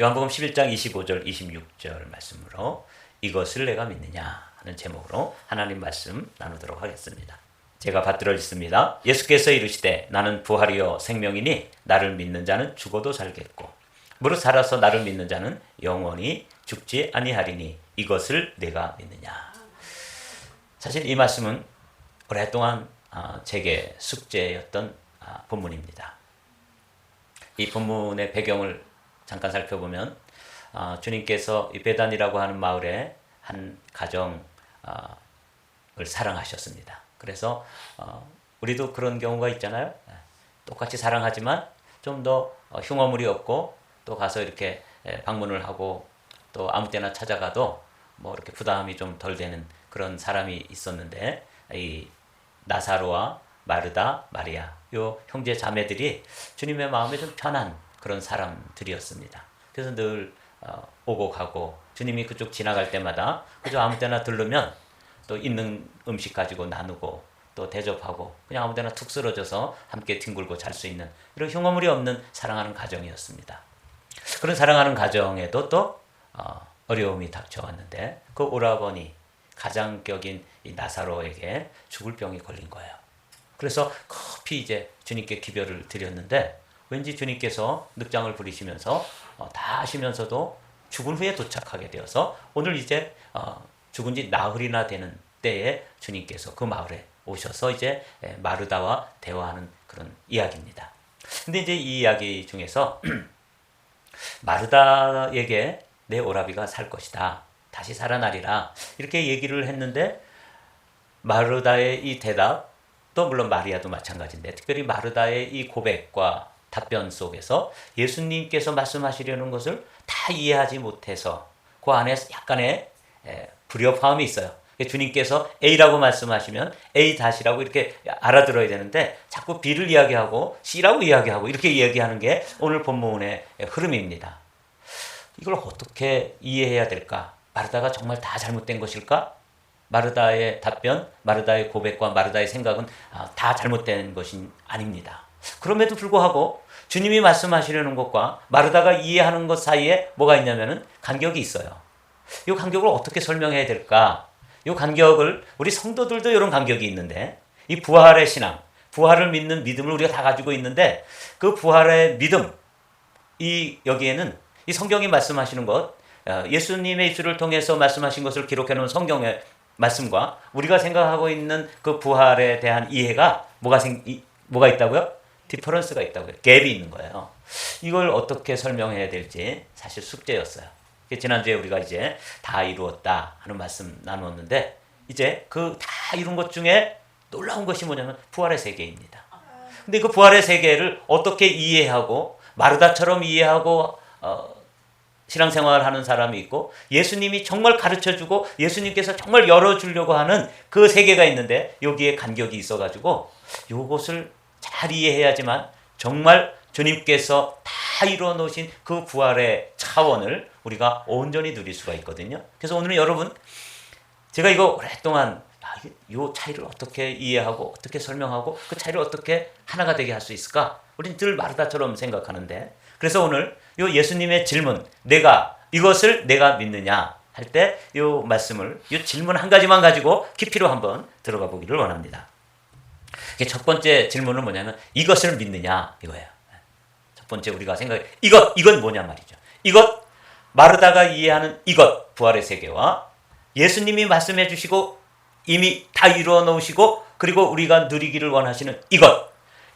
요한복음 11장 25절 26절 말씀으로 이것을 내가 믿느냐 하는 제목으로 하나님 말씀 나누도록 하겠습니다. 제가 받들어 읽습니다. 예수께서 이르시되 나는 부활이요 생명이니 나를 믿는 자는 죽어도 살겠고 무릇 살아서 나를 믿는 자는 영원히 죽지 아니하리니 이것을 내가 믿느냐. 사실 이 말씀은 오랫동안 제게 숙제였던 본문입니다. 이 본문의 배경을 잠깐 살펴보면 주님께서 이 베단이라고 하는 마을에 한 가정을 사랑하셨습니다. 그래서 우리도 그런 경우가 있잖아요. 똑같이 사랑하지만 좀 더 흉어물이 없고 또 가서 이렇게 방문을 하고 또 아무 때나 찾아가도 뭐 이렇게 부담이 좀 덜 되는 그런 사람이 있었는데 이 나사로와 마르다, 마리아 요 형제 자매들이 주님의 마음에 좀 편한 그런 사람들이었습니다. 그래서 늘 오고 가고 주님이 그쪽 지나갈 때마다 그저 아무 때나 들르면 또 있는 음식 가지고 나누고 또 대접하고 그냥 아무 데나 툭 쓰러져서 함께 뒹굴고 잘 수 있는 이런 흉어물이 없는 사랑하는 가정이었습니다. 그런 사랑하는 가정에도 또 어려움이 닥쳐왔는데 그 오라버니 가장격인 이 나사로에게 죽을 병이 걸린 거예요. 그래서 급히 이제 주님께 기별을 드렸는데 왠지 주님께서 늑장을 부리시면서 다 하시면서도 죽은 후에 도착하게 되어서 오늘 이제 죽은 지 나흘이나 되는 때에 주님께서 그 마을에 오셔서 이제 마르다와 대화하는 그런 이야기입니다. 근데 이제 이 이야기 중에서 마르다에게 내 오라비가 살 것이다. 다시 살아나리라. 이렇게 얘기를 했는데 마르다의 이 대답 또 물론 마리아도 마찬가지인데 특별히 마르다의 이 고백과 답변 속에서 예수님께서 말씀하시려는 것을 다 이해하지 못해서 그 안에 약간의 불협화음이 있어요. 주님께서 A라고 말씀하시면 A 다시라고 이렇게 알아들어야 되는데 자꾸 B를 이야기하고 C라고 이야기하고 이렇게 이야기하는 게 오늘 본문의 흐름입니다. 이걸 어떻게 이해해야 될까? 마르다가 정말 다 잘못된 것일까? 마르다의 답변, 마르다의 고백과 마르다의 생각은 다 잘못된 것이 아닙니다. 그럼에도 불구하고 주님이 말씀하시려는 것과 마르다가 이해하는 것 사이에 뭐가 있냐면은 간격이 있어요. 이 간격을 어떻게 설명해야 될까? 이 간격을 우리 성도들도 이런 간격이 있는데 이 부활의 신앙, 부활을 믿는 믿음을 우리가 다 가지고 있는데 그 부활의 믿음, 여기에는 이 성경이 말씀하시는 것, 예수님의 입술을 통해서 말씀하신 것을 기록해 놓은 성경의 말씀과 우리가 생각하고 있는 그 부활에 대한 이해가 뭐가 있다고요? 디퍼런스가 있다고요. 갭이 있는 거예요. 이걸 어떻게 설명해야 될지 사실 숙제였어요. 지난주에 우리가 이제 다 이루었다 하는 말씀 나누었는데 이제 그 다 이룬 것 중에 놀라운 것이 뭐냐면 부활의 세계입니다. 근데 그 부활의 세계를 어떻게 이해하고 마르다처럼 이해하고 신앙생활을 하는 사람이 있고 예수님이 정말 가르쳐주고 예수님께서 정말 열어주려고 하는 그 세계가 있는데 여기에 간격이 있어가지고 이것을 잘 이해해야지만 정말 주님께서 다 이루어 놓으신 그 부활의 차원을 우리가 온전히 누릴 수가 있거든요. 그래서 오늘은 여러분 제가 이거 오랫동안 이 차이를 어떻게 이해하고 어떻게 설명하고 그 차이를 어떻게 하나가 되게 할 수 있을까? 우린 늘 마르다처럼 생각하는데 그래서 오늘 이 예수님의 질문 이것을 내가 믿느냐 할 때 이 말씀을 이 질문 한 가지만 가지고 깊이로 한번 들어가 보기를 원합니다. 첫 번째 질문은 뭐냐면 이것을 믿느냐 이거예요. 첫 번째 우리가 이건 뭐냐 말이죠. 이것 마르다가 이해하는 이것 부활의 세계와 예수님이 말씀해 주시고 이미 다 이루어 놓으시고 그리고 우리가 누리기를 원하시는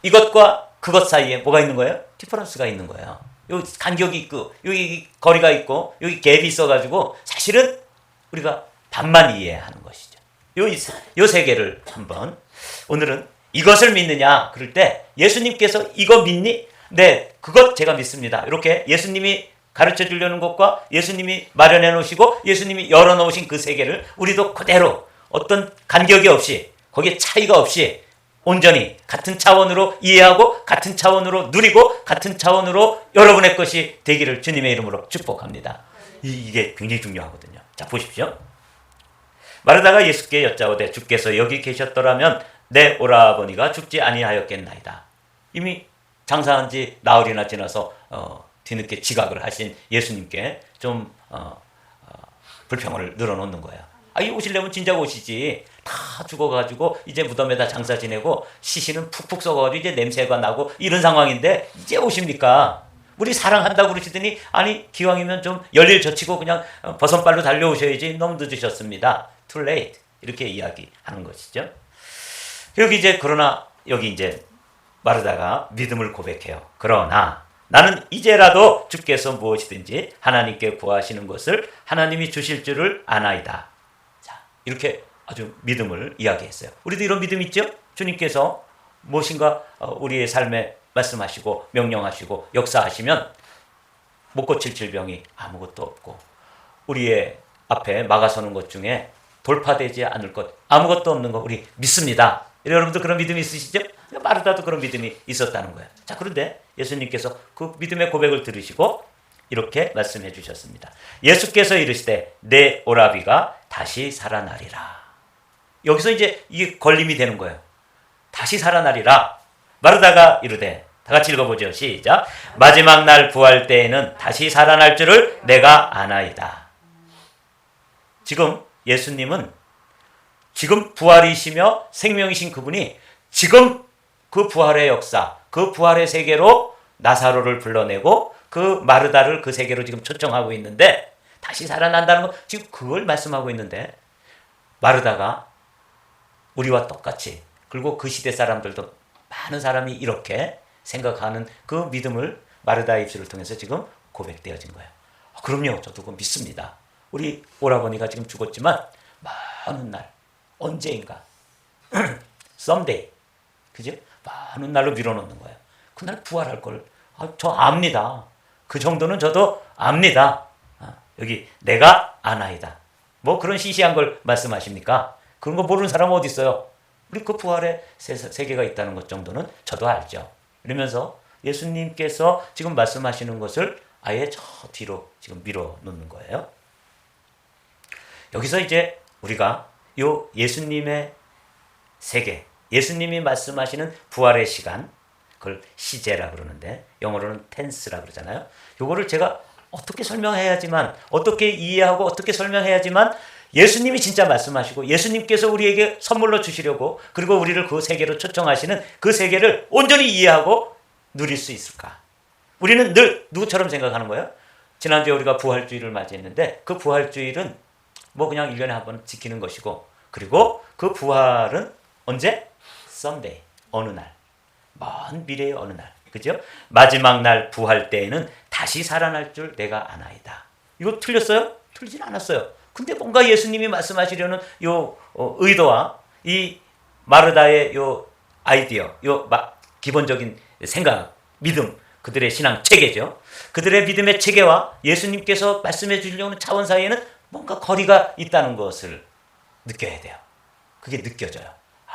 이것과 그것 사이에 뭐가 있는 거예요? 디퍼런스가 있는 거예요. 여기 간격이 있고 여기 거리가 있고 여기 갭이 있어가지고 사실은 우리가 반만 이해하는 것이죠. 요 세계를 한번 오늘은 이것을 믿느냐 그럴 때 예수님께서 이거 믿니? 네, 그것 제가 믿습니다. 이렇게 예수님이 가르쳐 주려는 것과 예수님이 마련해 놓으시고 예수님이 열어 놓으신 그 세계를 우리도 그대로 어떤 간격이 없이 거기에 차이가 없이 온전히 같은 차원으로 이해하고 같은 차원으로 누리고 같은 차원으로 여러분의 것이 되기를 주님의 이름으로 축복합니다. 이게 굉장히 중요하거든요. 자 보십시오. 마르다가 예수께 여짜오되 주께서 여기 계셨더라면 내 오라버니가 죽지 아니하였겠나이다. 이미 장사한 지 나흘이나 지나서 뒤늦게 지각을 하신 예수님께 좀 불평을 늘어놓는 거예요. 이 오시려면 진작 오시지. 다 죽어가지고 이제 무덤에다 장사 지내고 시신은 푹푹 썩어가지고 이제 냄새가 나고 이런 상황인데 이제 오십니까? 우리 사랑한다고 그러시더니 아니 기왕이면 좀 열일 젖히고 그냥 버선발로 달려오셔야지. 너무 늦으셨습니다. Too late. 이렇게 이야기하는 것이죠. 그러나 여기 이제 마르다가 믿음을 고백해요. 그러나 나는 이제라도 주께서 무엇이든지 하나님께 구하시는 것을 하나님이 주실 줄을 아나이다. 자, 이렇게 아주 믿음을 이야기했어요. 우리도 이런 믿음 있죠? 주님께서 무엇인가 우리의 삶에 말씀하시고 명령하시고 역사하시면 못 고칠 질병이 아무것도 없고 우리의 앞에 막아서는 것 중에 돌파되지 않을 것 아무것도 없는 거 우리 믿습니다. 여러분도 그런 믿음이 있으시죠? 마르다도 그런 믿음이 있었다는 거예요. 자, 그런데 예수님께서 그 믿음의 고백을 들으시고 이렇게 말씀해 주셨습니다. 예수께서 이르시되 내 오라비가 다시 살아나리라. 여기서 이제 이게 걸림이 되는 거예요. 다시 살아나리라. 마르다가 이르되 다 같이 읽어보죠. 시작. 마지막 날 부활 때에는 다시 살아날 줄을 내가 아나이다. 지금 예수님은 지금 부활이시며 생명이신 그분이 지금 그 부활의 역사, 그 부활의 세계로 나사로를 불러내고 그 마르다를 그 세계로 지금 초청하고 있는데 다시 살아난다는 거 지금 그걸 말씀하고 있는데 마르다가 우리와 똑같이 그리고 그 시대 사람들도 많은 사람이 이렇게 생각하는 그 믿음을 마르다의 입술을 통해서 지금 고백되어진 거예요. 그럼요. 저도 그거 믿습니다. 우리 오라버니가 지금 죽었지만 많은 날 언제인가 someday 그죠? 많은 날로 밀어놓는 거예요. 그날 부활할 걸 저 압니다. 그 정도는 저도 압니다. 여기 내가 아나이다. 뭐 그런 시시한 걸 말씀하십니까? 그런 거 모르는 사람은 어디 있어요? 우리 그 부활의 세계가 있다는 것 정도는 저도 알죠. 이러면서 예수님께서 지금 말씀하시는 것을 아예 저 뒤로 지금 밀어놓는 거예요. 여기서 이제 우리가 요 예수님의 세계, 예수님이 말씀하시는 부활의 시간, 그걸 시제라 그러는데 영어로는 텐스라 그러잖아요. 요거를 제가 어떻게 설명해야지만, 어떻게 이해하고 어떻게 설명해야지만 예수님이 진짜 말씀하시고 예수님께서 우리에게 선물로 주시려고 그리고 우리를 그 세계로 초청하시는 그 세계를 온전히 이해하고 누릴 수 있을까? 우리는 늘 누구처럼 생각하는 거예요? 지난주에 우리가 부활주의를 맞이했는데 그 부활주의는 뭐 그냥 1년에 한 번 지키는 것이고 그리고 그 부활은 언제? someday, 어느 날, 먼 미래의 어느 날, 그죠? 마지막 날 부활 때에는 다시 살아날 줄 내가 아나이다. 이거 틀렸어요? 틀리진 않았어요. 근데 뭔가 예수님이 말씀하시려는 요 의도와 이 마르다의 요 아이디어, 요 기본적인 생각, 믿음, 그들의 신앙 체계죠. 그들의 믿음의 체계와 예수님께서 말씀해 주려는 차원 사이에는 뭔가 거리가 있다는 것을 느껴야 돼요. 그게 느껴져요.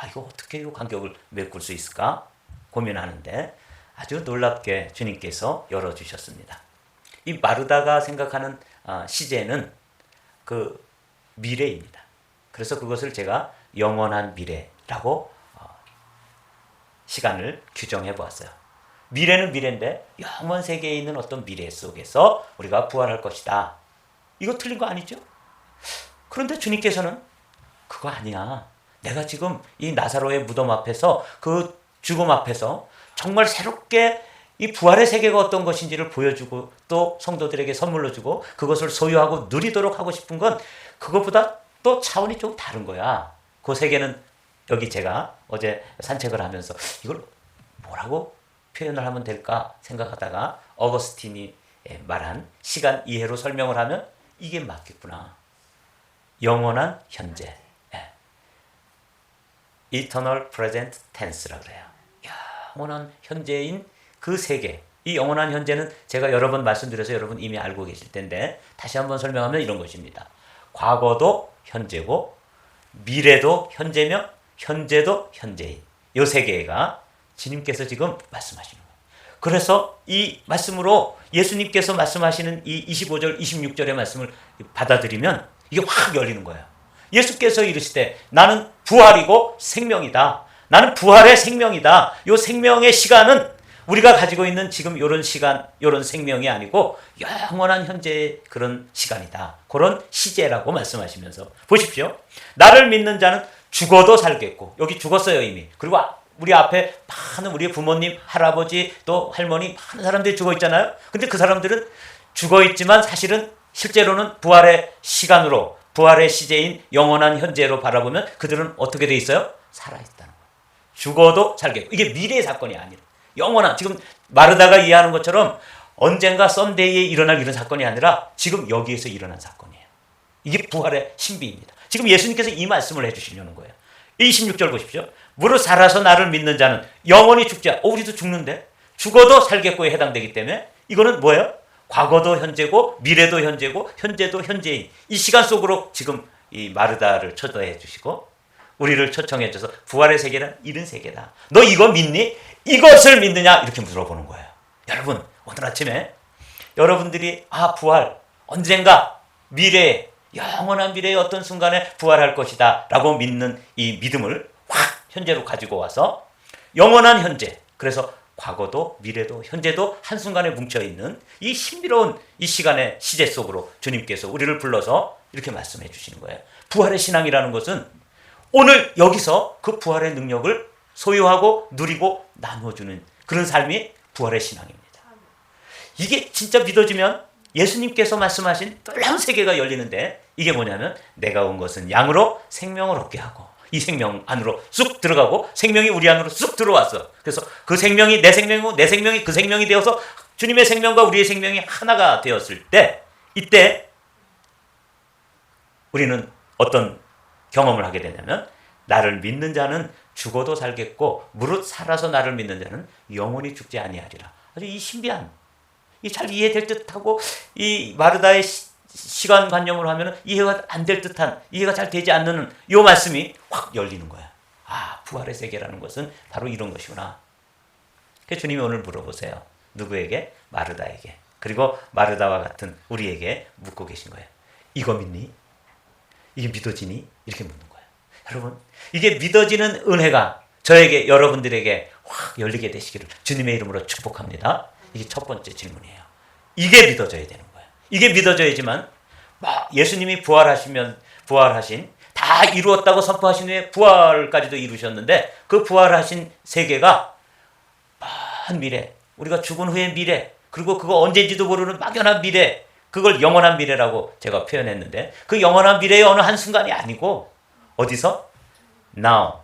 이거 어떻게 이 간격을 메꿀 수 있을까? 고민하는데 아주 놀랍게 주님께서 열어주셨습니다. 이 마르다가 생각하는 시제는 그 미래입니다. 그래서 그것을 제가 영원한 미래라고 시간을 규정해 보았어요. 미래는 미래인데 영원 세계에 있는 어떤 미래 속에서 우리가 부활할 것이다. 이거 틀린 거 아니죠? 그런데 주님께서는 그거 아니야. 내가 지금 이 나사로의 무덤 앞에서 그 죽음 앞에서 정말 새롭게 이 부활의 세계가 어떤 것인지를 보여주고 또 성도들에게 선물로 주고 그것을 소유하고 누리도록 하고 싶은 건 그것보다 또 차원이 좀 다른 거야. 그 세계는 여기 제가 어제 산책을 하면서 이걸 뭐라고 표현을 하면 될까 생각하다가 어거스틴이 말한 시간 이해로 설명을 하면 이게 맞겠구나. 영원한 현재. Eternal Present Tense라고 그래요. 영원한 현재인 그 세계. 이 영원한 현재는 제가 여러 번 말씀드려서 여러분 이미 알고 계실 텐데 다시 한번 설명하면 이런 것입니다. 과거도 현재고 미래도 현재며 현재도 현재인 이 세계가 주님께서 지금 말씀하시는 거예요. 그래서 이 말씀으로 예수님께서 말씀하시는 이 25절, 26절의 말씀을 받아들이면 이게 확 열리는 거예요. 예수께서 이르시되 나는 부활이고 생명이다. 나는 부활의 생명이다. 이 생명의 시간은 우리가 가지고 있는 지금 이런 시간, 이런 생명이 아니고 영원한 현재의 그런 시간이다. 그런 시제라고 말씀하시면서 보십시오. 나를 믿는 자는 죽어도 살겠고, 여기 죽었어요 이미. 그리고 우리 앞에 많은 우리의 부모님, 할아버지, 또 할머니 많은 사람들이 죽어 있잖아요. 근데 그 사람들은 죽어 있지만 사실은 실제로는 부활의 시간으로, 부활의 시제인 영원한 현재로 바라보면 그들은 어떻게 돼 있어요? 살아있다는 거예요. 죽어도 살겠고. 이게 미래의 사건이 아니라 영원한, 지금 마르다가 이해하는 것처럼 언젠가 썬데이에 일어날 이런 사건이 아니라 지금 여기에서 일어난 사건이에요. 이게 부활의 신비입니다. 지금 예수님께서 이 말씀을 해주시려는 거예요. 26절 보십시오. 무릇 살아서 나를 믿는 자는 영원히 죽지 않고, 우리도 죽는데 죽어도 살겠고에 해당되기 때문에 이거는 뭐예요? 과거도 현재고 미래도 현재고 현재도 현재인 이 시간 속으로 지금 이 마르다를 초대해 주시고 우리를 초청해 줘서 부활의 세계는 이런 세계다. 너 이거 믿니? 이것을 믿느냐? 이렇게 물어보는 거예요. 여러분, 오늘 아침에 여러분들이 부활 언젠가 미래에, 영원한 미래의 어떤 순간에 부활할 것이다 라고 믿는 이 믿음을 확 현재로 가지고 와서 영원한 현재, 그래서 과거도 미래도 현재도 한순간에 뭉쳐있는 이 신비로운 이 시간의 시제 속으로 주님께서 우리를 불러서 이렇게 말씀해 주시는 거예요. 부활의 신앙이라는 것은 오늘 여기서 그 부활의 능력을 소유하고 누리고 나눠주는 그런 삶이 부활의 신앙입니다. 이게 진짜 믿어지면 예수님께서 말씀하신 놀라운 세계가 열리는데, 이게 뭐냐면 내가 온 것은 양으로 생명을 얻게 하고, 이 생명 안으로 쑥 들어가고 생명이 우리 안으로 쑥 들어왔어. 그래서 그 생명이 내 생명이고 내 생명이 그 생명이 되어서 주님의 생명과 우리의 생명이 하나가 되었을 때, 이때 우리는 어떤 경험을 하게 되냐면 나를 믿는 자는 죽어도 살겠고 무릇 살아서 나를 믿는 자는 영원히 죽지 아니하리라. 아주 이 신비한, 이 잘 이해될 듯하고 이 마르다의 시간관념으로 하면 이해가 안 될 듯한, 이해가 잘 되지 않는 이 말씀이 확 열리는 거야. 부활의 세계라는 것은 바로 이런 것이구나. 그래서 주님이 오늘 물어보세요. 누구에게? 마르다에게. 그리고 마르다와 같은 우리에게 묻고 계신 거예요. 이거 믿니? 이게 믿어지니? 이렇게 묻는 거예요. 여러분, 이게 믿어지는 은혜가 저에게, 여러분들에게 확 열리게 되시기를 주님의 이름으로 축복합니다. 이게 첫 번째 질문이에요. 이게 믿어져야 되는 거예요. 이게 믿어져야지만 예수님이 부활하신 다 이루었다고 선포하신 후에 부활까지도 이루셨는데 그 부활하신 세계가 먼 미래, 우리가 죽은 후의 미래, 그리고 그거 언제인지도 모르는 막연한 미래, 그걸 영원한 미래라고 제가 표현했는데 그 영원한 미래의 어느 한순간이 아니고 어디서? Now,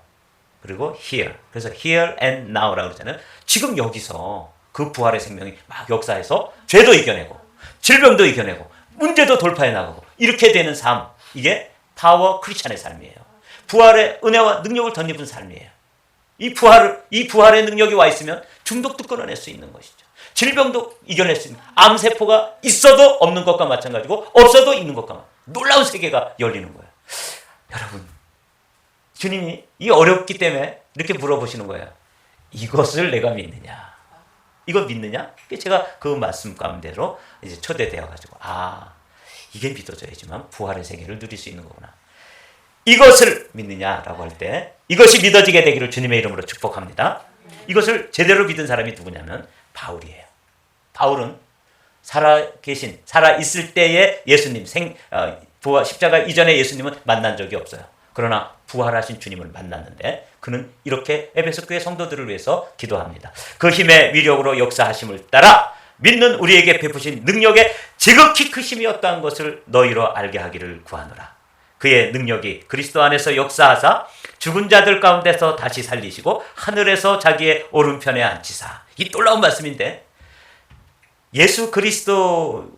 그리고 here. 그래서 here and now라고 그러잖아요. 지금 여기서 그 부활의 생명이 막 역사해서 죄도 이겨내고 질병도 이겨내고 문제도 돌파해 나가고 이렇게 되는 삶, 이게 파워 크리스찬의 삶이에요. 부활의 은혜와 능력을 덧입은 삶이에요. 이 부활의 능력이 와 있으면 중독도 끊어낼 수 있는 것이죠. 질병도 이겨낼 수 있는, 암세포가 있어도 없는 것과 마찬가지고 없어도 있는 것과 놀라운 세계가 열리는 거예요. 여러분, 주님이 이 어렵기 때문에 이렇게 물어보시는 거예요. 이것을 내가 믿느냐? 이거 믿느냐? 제가 그 말씀 가운데로 이제 초대되어 가지고 이게 믿어져야지만 부활의 세계를 누릴 수 있는 거구나. 이것을 믿느냐라고 할 때 이것이 믿어지게 되기를 주님의 이름으로 축복합니다. 이것을 제대로 믿은 사람이 누구냐면 바울이에요. 바울은 살아 있을 때의 예수님, 십자가 이전의 예수님은 만난 적이 없어요. 그러나 부활하신 주님을 만났는데 그는 이렇게 에베소 교회 성도들을 위해서 기도합니다. 그 힘의 위력으로 역사하심을 따라 믿는 우리에게 베푸신 능력의 지극히 크심이 어떠한 것을 너희로 알게 하기를 구하노라. 그의 능력이 그리스도 안에서 역사하사 죽은 자들 가운데서 다시 살리시고 하늘에서 자기의 오른편에 앉히사. 이 놀라운 말씀인데 예수 그리스도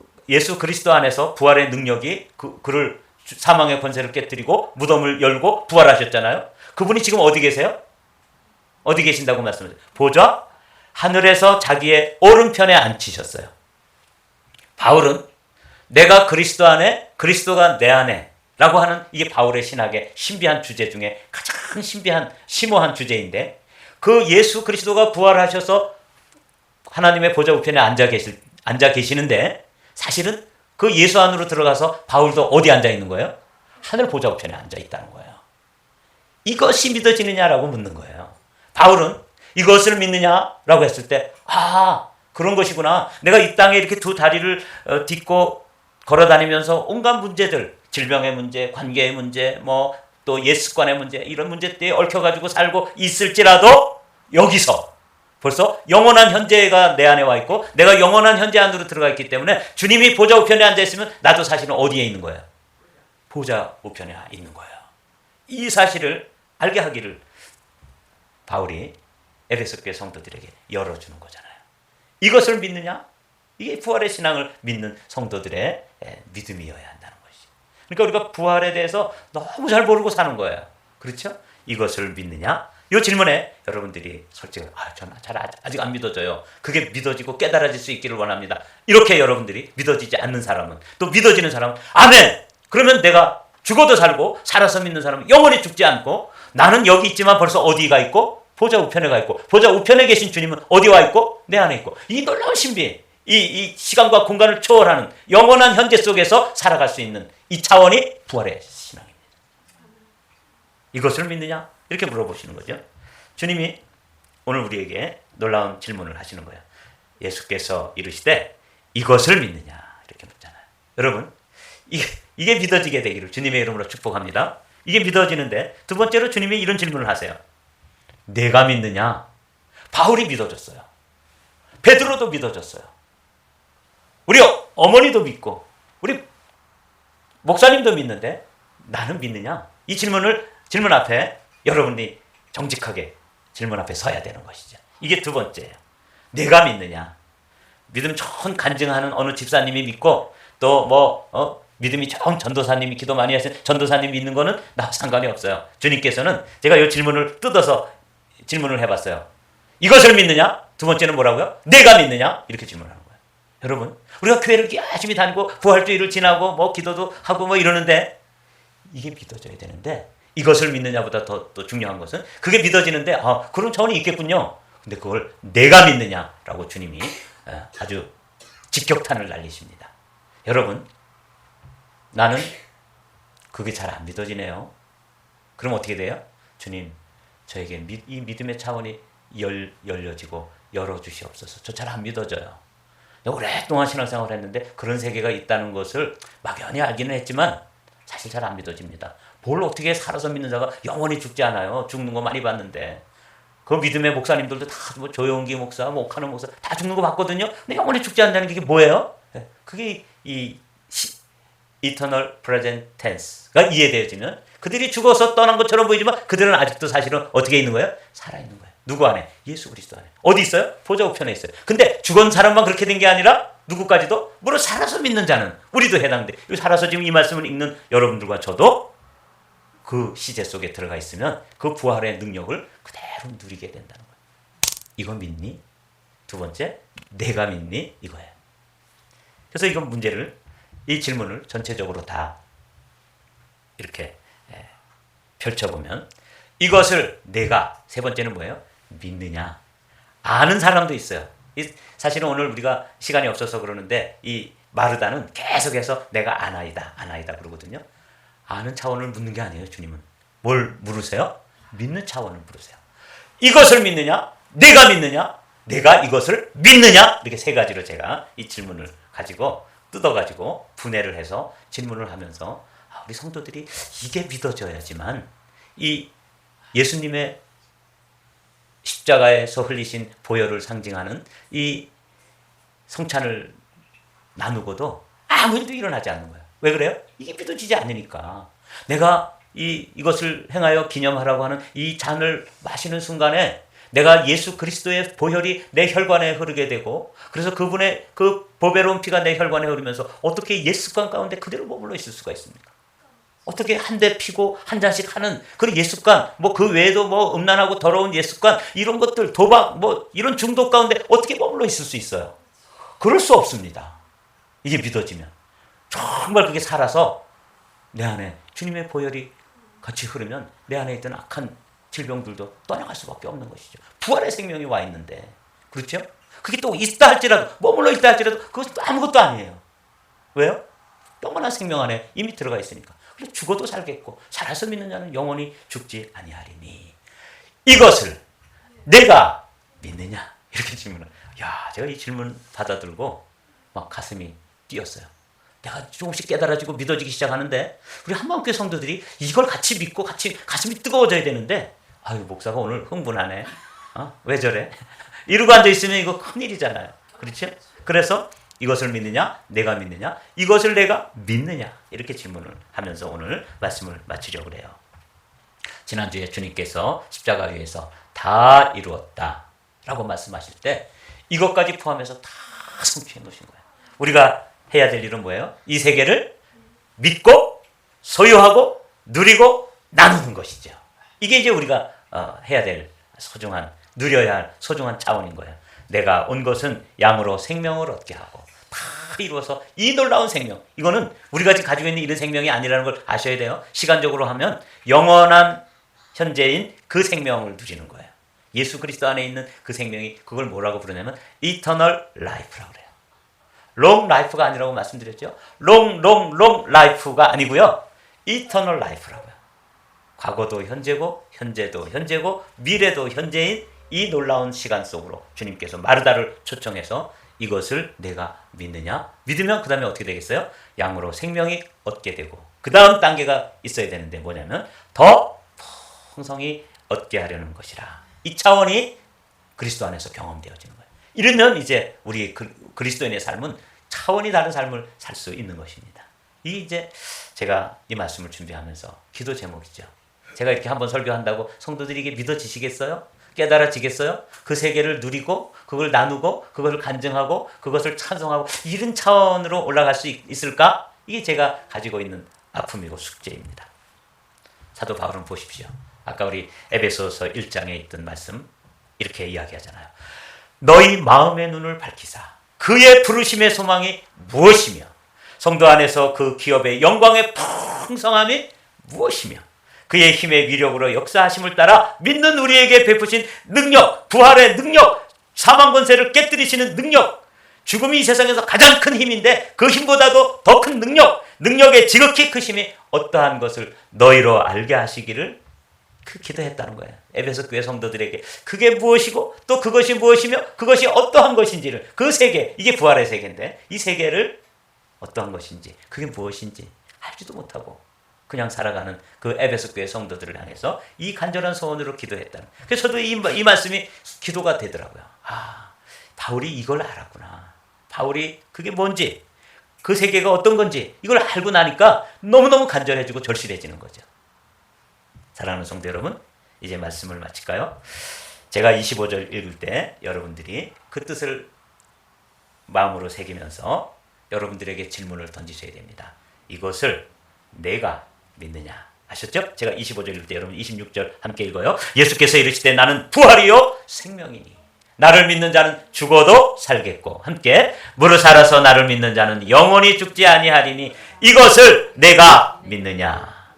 안에서 부활의 능력이 그를 사망의 권세를 깨뜨리고 무덤을 열고 부활하셨잖아요. 그분이 지금 어디 계세요? 어디 계신다고 말씀하세요? 보좌 하늘에서 자기의 오른편에 앉히셨어요. 바울은 내가 그리스도 안에, 그리스도가 내 안에 라고 하는 이게 바울의 신학의 신비한 주제 중에 가장 신비한 심오한 주제인데, 그 예수 그리스도가 부활하셔서 하나님의 보좌 우편에 앉아 계시는데 사실은 그 예수 안으로 들어가서 바울도 어디 앉아 있는 거예요? 하늘 보좌 우편에 앉아 있다는 거예요. 이것이 믿어지느냐라고 묻는 거예요. 바울은 이것을 믿느냐라고 했을 때, 그런 것이구나. 내가 이 땅에 이렇게 두 다리를 딛고 걸어다니면서 온갖 문제들, 질병의 문제, 관계의 문제, 뭐 또 옛습관의 문제, 이런 문제에 얽혀가지고 살고 있을지라도 여기서 벌써 영원한 현재가 내 안에 와 있고 내가 영원한 현재 안으로 들어가 있기 때문에 주님이 보좌 우편에 앉아 있으면 나도 사실은 어디에 있는 거예요? 보좌 우편에 있는 거예요. 이 사실을 알게 하기를 바울이 에베소 교회 성도들에게 열어주는 거잖아요. 이것을 믿느냐? 이게 부활의 신앙을 믿는 성도들의 믿음이어야 한다는 것이죠. 그러니까 우리가 부활에 대해서 너무 잘 모르고 사는 거예요. 그렇죠? 이것을 믿느냐? 이 질문에 여러분들이 솔직히 저는 아직 안 믿어져요. 그게 믿어지고 깨달아질 수 있기를 원합니다. 이렇게 여러분들이 믿어지지 않는 사람은, 또 믿어지는 사람은 아멘! 그러면 내가 죽어도 살고 살아서 믿는 사람은 영원히 죽지 않고 나는 여기 있지만 벌써 어디가 있고? 보좌 우편에 가 있고 보좌 우편에 계신 주님은 어디 와 있고? 내 안에 있고. 이 놀라운 신비, 이 시간과 공간을 초월하는 영원한 현재 속에서 살아갈 수 있는 이 차원이 부활의 신앙입니다. 이것을 믿느냐? 이렇게 물어보시는 거죠. 주님이 오늘 우리에게 놀라운 질문을 하시는 거예요. 예수께서 이르시되 이것을 믿느냐? 이렇게 묻잖아요. 여러분, 이게 믿어지게 되기를 주님의 이름으로 축복합니다. 이게 믿어지는데 두 번째로 주님이 이런 질문을 하세요. 내가 믿느냐? 바울이 믿어졌어요. 베드로도 믿어졌어요. 우리 어머니도 믿고 우리 목사님도 믿는데 나는 믿느냐? 이 질문 앞에 여러분이 정직하게 질문 앞에 서야 되는 것이죠. 이게 두 번째예요. 내가 믿느냐? 믿음 좋은 간증하는 어느 집사님이 믿고 또 믿음이 좋은 전도사님이 기도 많이 하시는 전도사님 믿는 거는 나 상관이 없어요. 주님께서는 제가 이 질문을 뜯어서 질문을 해봤어요. 이것을 믿느냐? 두 번째는 뭐라고요? 내가 믿느냐? 이렇게 질문하는 거예요. 여러분, 우리가 교회를 열심히 다니고 부활주의를 지나고 기도도 하고 이러는데 이게 믿어져야 되는데 이것을 믿느냐보다 더 중요한 것은 그게 믿어지는데 그런 차원이 있겠군요. 근데 그걸 내가 믿느냐라고 주님이 아주 직격탄을 날리십니다. 여러분, 나는 그게 잘 안 믿어지네요. 그럼 어떻게 돼요? 주님, 저에게 이 믿음의 차원이 열려지고 열어주시옵소서. 저 잘 안 믿어져요. 오랫동안 신앙생활을 했는데 그런 세계가 있다는 것을 막연히 알기는 했지만 사실 잘 안 믿어집니다. 뭘 어떻게 살아서 믿는 자가 영원히 죽지 않아요. 죽는 거 많이 봤는데. 그 믿음의 목사님들도 다 조용기 목사, 옥하는 목사 다 죽는 거 봤거든요. 근데 영원히 죽지 않는다는 게 뭐예요? 그게 이 Eternal Present Tense가 이해되어지면 그들이 죽어서 떠난 것처럼 보이지만 그들은 아직도 사실은 어떻게 있는 거예요? 살아있는 거예요. 누구 안에? 예수 그리스도 안에. 어디 있어요? 보좌 우편에 있어요. 근데 죽은 사람만 그렇게 된 게 아니라 누구까지도? 물론 살아서 믿는 자는 우리도 해당돼. 살아서 지금 이 말씀을 읽는 여러분들과 저도 그 시제 속에 들어가 있으면 그 부활의 능력을 그대로 누리게 된다는 거예요. 이거 믿니? 두 번째, 내가 믿니? 이거예요. 그래서 이건 이 질문을 전체적으로 다 이렇게 펼쳐보면 이것을 내가, 세 번째는 뭐예요? 믿느냐? 아는 사람도 있어요. 사실은 오늘 우리가 시간이 없어서 그러는데 이 마르다는 계속해서 내가 아나이다 그러거든요. 아는 차원을 묻는 게 아니에요. 주님은 뭘 물으세요? 믿는 차원을 물으세요. 이것을 믿느냐? 내가 믿느냐? 내가 이것을 믿느냐? 이렇게 세 가지로 제가 이 질문을 가지고 뜯어가지고 분해를 해서 질문을 하면서 우리 성도들이 이게 믿어져야지만 이 예수님의 십자가에서 흘리신 보혈을 상징하는 이 성찬을 나누고도 아무 일도 일어나지 않는 거예요. 왜 그래요? 이게 믿어지지 않으니까. 내가 이것을 행하여 기념하라고 하는 이 잔을 마시는 순간에 내가 예수 그리스도의 보혈이 내 혈관에 흐르게 되고 그래서 그분의 그 보배로운 피가 내 혈관에 흐르면서 어떻게 옛 습관 가운데 그대로 머물러 있을 수가 있습니까? 어떻게 한 대 피고 한 잔씩 하는 그런 옛 습관, 그 외에도 음란하고 더러운 옛 습관, 이런 것들, 도박, 이런 중독 가운데 어떻게 머물러 있을 수 있어요? 그럴 수 없습니다. 이게 믿어지면. 정말 그게 살아서 내 안에 주님의 보혈이 같이 흐르면 내 안에 있던 악한 질병들도 떠나갈 수밖에 없는 것이죠. 부활의 생명이 와 있는데. 그렇죠? 그게 또 있다 할지라도, 머물러 있다 할지라도 그것도 아무것도 아니에요. 왜요? 영원한 생명 안에 이미 들어가 있으니까. 그래서 죽어도 살겠고 살아서 믿는 자는 영원히 죽지 아니하리니. 이것을 내가 믿느냐? 이렇게 질문을. 야, 제가 이 질문 받아들고 막 가슴이 뛰었어요. 내가 조금씩 깨달아지고 믿어지기 시작하는데 우리 한마음교회 성도들이 이걸 같이 믿고 같이 가슴이 뜨거워져야 되는데 아유 목사가 오늘 흥분하네. 왜 저래? 이러고 앉아있으면 이거 큰일이잖아요. 그렇죠? 그래서 이것을 믿느냐? 내가 믿느냐? 이것을 내가 믿느냐? 이렇게 질문을 하면서 오늘 말씀을 마치려고 그래요. 지난주에 주님께서 십자가 위에서 다 이루었다 라고 말씀하실 때 이것까지 포함해서 다 성취해 놓으신 거예요. 우리가 해야 될 일은 뭐예요? 이 세계를 믿고 소유하고 누리고 나누는 것이죠. 이게 이제 우리가 해야 될 소중한, 누려야 할 소중한 차원인 거예요. 내가 온 것은 양으로 생명을 얻게 하고 다 이루어서 이 놀라운 생명, 이거는 우리가 지금 가지고 있는 이런 생명이 아니라는 걸 아셔야 돼요. 시간적으로 하면 영원한 현재인 그 생명을 누리는 거예요. 예수 그리스도 안에 있는 그 생명이 그걸 뭐라고 부르냐면 이터널 라이프라고 그래요. 롱 라이프가 아니라고 말씀드렸죠. 롱 라이프가 아니고요. 이터널 라이프라고요. 과거도 현재고 현재도 현재고 미래도 현재인 이 놀라운 시간 속으로 주님께서 마르다를 초청해서 이것을 내가 믿느냐? 믿으면 그 다음에 어떻게 되겠어요? 양으로 생명이 얻게 되고 그 다음 단계가 있어야 되는데 뭐냐면 더 풍성히 얻게 하려는 것이라. 이 차원이 그리스도 안에서 경험되어지는 거예요. 이러면 이제 우리 그리스도인의 삶은 차원이 다른 삶을 살 수 있는 것입니다. 이게 이제 제가 이 말씀을 준비하면서 기도 제목이죠. 제가 이렇게 한번 설교한다고 성도들이 이게 믿어지시겠어요? 깨달아지겠어요? 그 세계를 누리고 그걸 나누고 그것을 간증하고 그것을 찬송하고 이런 차원으로 올라갈 수 있을까? 이게 제가 가지고 있는 아픔이고 숙제입니다. 사도 바울은 보십시오. 아까 우리 에베소서 1장에 있던 말씀 이렇게 이야기하잖아요. 너희 마음의 눈을 밝히사 그의 부르심의 소망이 무엇이며 성도 안에서 그 기업의 영광의 풍성함이 무엇이며 그의 힘의 위력으로 역사하심을 따라 믿는 우리에게 베푸신 능력, 부활의 능력, 사망 권세를 깨뜨리시는 능력, 죽음이 이 세상에서 가장 큰 힘인데 그 힘보다도 더 큰 능력의 지극히 크심이 어떠한 것을 너희로 알게 하시기를 기도했다는 거예요. 에베소 교회 성도들에게 그게 무엇이고 또 그것이 무엇이며 그것이 어떠한 것인지를, 그 세계, 이게 부활의 세계인데 이 세계를 어떠한 것인지 그게 무엇인지 알지도 못하고 그냥 살아가는 그 에베소 교회 성도들을 향해서 이 간절한 소원으로 기도했다는. 그래서 저도 이 말씀이 기도가 되더라고요. 아, 바울이 이걸 알았구나. 바울이 그게 뭔지, 그 세계가 어떤 건지 이걸 알고 나니까 너무너무 간절해지고 절실해지는 거죠. 사랑하는 성도 여러분, 이제 말씀을 마칠까요? 제가 25절 읽을 때 여러분들이 그 뜻을 마음으로 새기면서 여러분들에게 질문을 던지셔야 됩니다. 이것을 내가 믿느냐? 아셨죠? 제가 25절 읽을 때 여러분 26절 함께 읽어요. 예수께서 이르시되 나는 부활이요 생명이니 나를 믿는 자는 죽어도 살겠고 함께 무릇 살아서 나를 믿는 자는 영원히 죽지 아니하리니 이것을 내가 믿느냐?